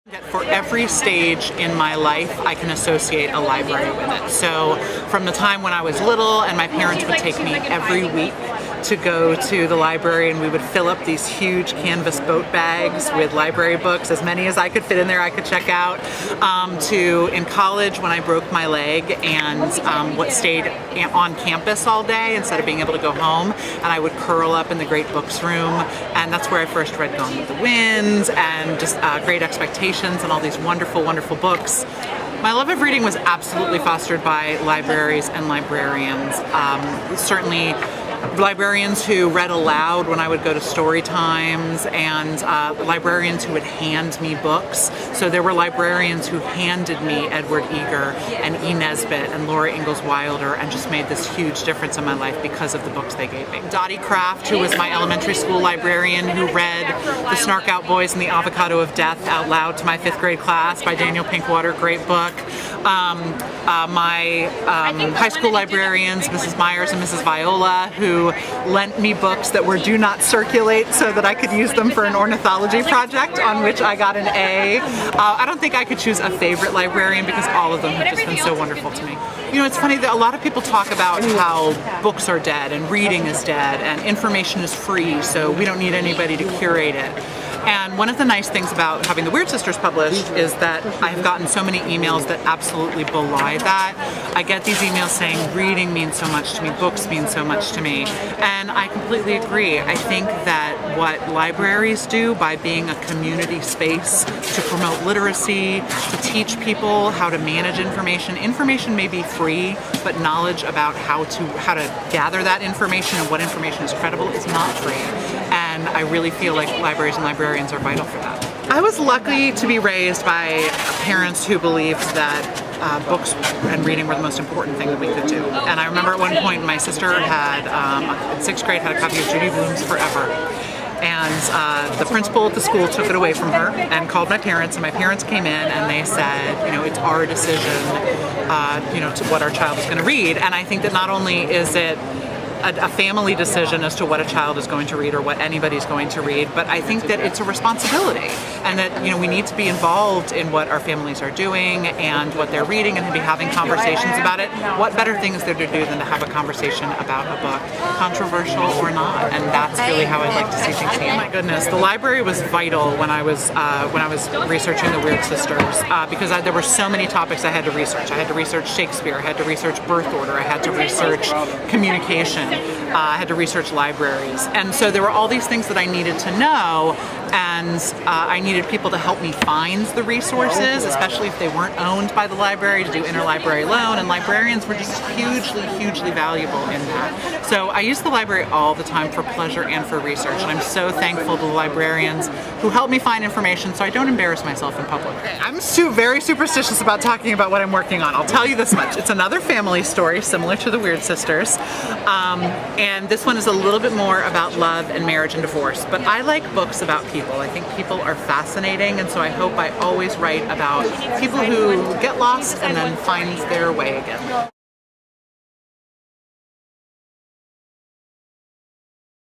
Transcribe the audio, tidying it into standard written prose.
For every stage in my life, I can associate a library with it. So from the time when I was little and my parents would take me every week to go to the library, and we would fill up these huge canvas boat bags with library books, as many as I could fit in there I could check out, to in college when I broke my leg and what stayed on campus all day instead of being able to go home, and I would curl up in the Great Books room, and that's where I first read Gone with the Wind and just Great Expectations and all these wonderful, wonderful books. My love of reading was absolutely fostered by libraries and librarians. Certainly librarians who read aloud when I would go to story times, and librarians who would hand me books. So there were librarians who handed me Edward Eger and E. Nesbit and Laura Ingalls Wilder, and just made this huge difference in my life because of the books they gave me. Dottie Kraft, who was my elementary school librarian, who read The Snark Out Boys and the Avocado of Death out loud to my 5th grade class by Daniel Pinkwater, great book. My high school librarians, Mrs. Myers and Mrs. Viola, who lent me books that were do not circulate so that I could use them for an ornithology project on which I got an A. I don't think I could choose a favorite librarian because all of them have just been so wonderful to me. You know, it's funny that a lot of people talk about how books are dead and reading is dead and information is free, so we don't need anybody to curate it. And one of the nice things about having the Weird Sisters published is that I've gotten so many emails that absolutely belie that. I get these emails saying reading means so much to me, books mean so much to me, and I completely agree. I think that what libraries do by being a community space to promote literacy, to teach people how to manage information. Information may be free, but knowledge about how to gather that information and what information is credible is not free. And I really feel like libraries and librarians are vital for that. I was lucky to be raised by parents who believed that books and reading were the most important thing that we could do. And I remember at one point my sister had, in 6th grade, had a copy of Judy Blume's Forever. And the principal at the school took it away from her and called my parents, and my parents came in and they said, you know, it's our decision, you know, to what our child is going to read. And I think that not only is it a family decision as to what a child is going to read or what anybody's going to read, but I think that it's a responsibility, and that, you know, we need to be involved in what our families are doing and what they're reading, and to be having conversations about it. What better thing is there to do than to have a conversation about a book, controversial or not? And that's really how I'd like to see things. Oh my goodness, the library was vital when I was researching the Weird Sisters, because there were so many topics I had to research. I had to research Shakespeare, I had to research birth order, I had to research communication, I had to research libraries, and so there were all these things that I needed to know, and I needed people to help me find the resources, especially if they weren't owned by the library, to do interlibrary loan, and librarians were just hugely, hugely valuable in that. So I use the library all the time for pleasure and for research, and I'm so thankful to the librarians who help me find information so I don't embarrass myself in public. I'm very superstitious about talking about what I'm working on. I'll tell you this much. It's another family story similar to the Weird Sisters. And this one is a little bit more about love and marriage and divorce, but I like books about people. I think people are fascinating, and so I hope I always write about people who get lost and then find their way again.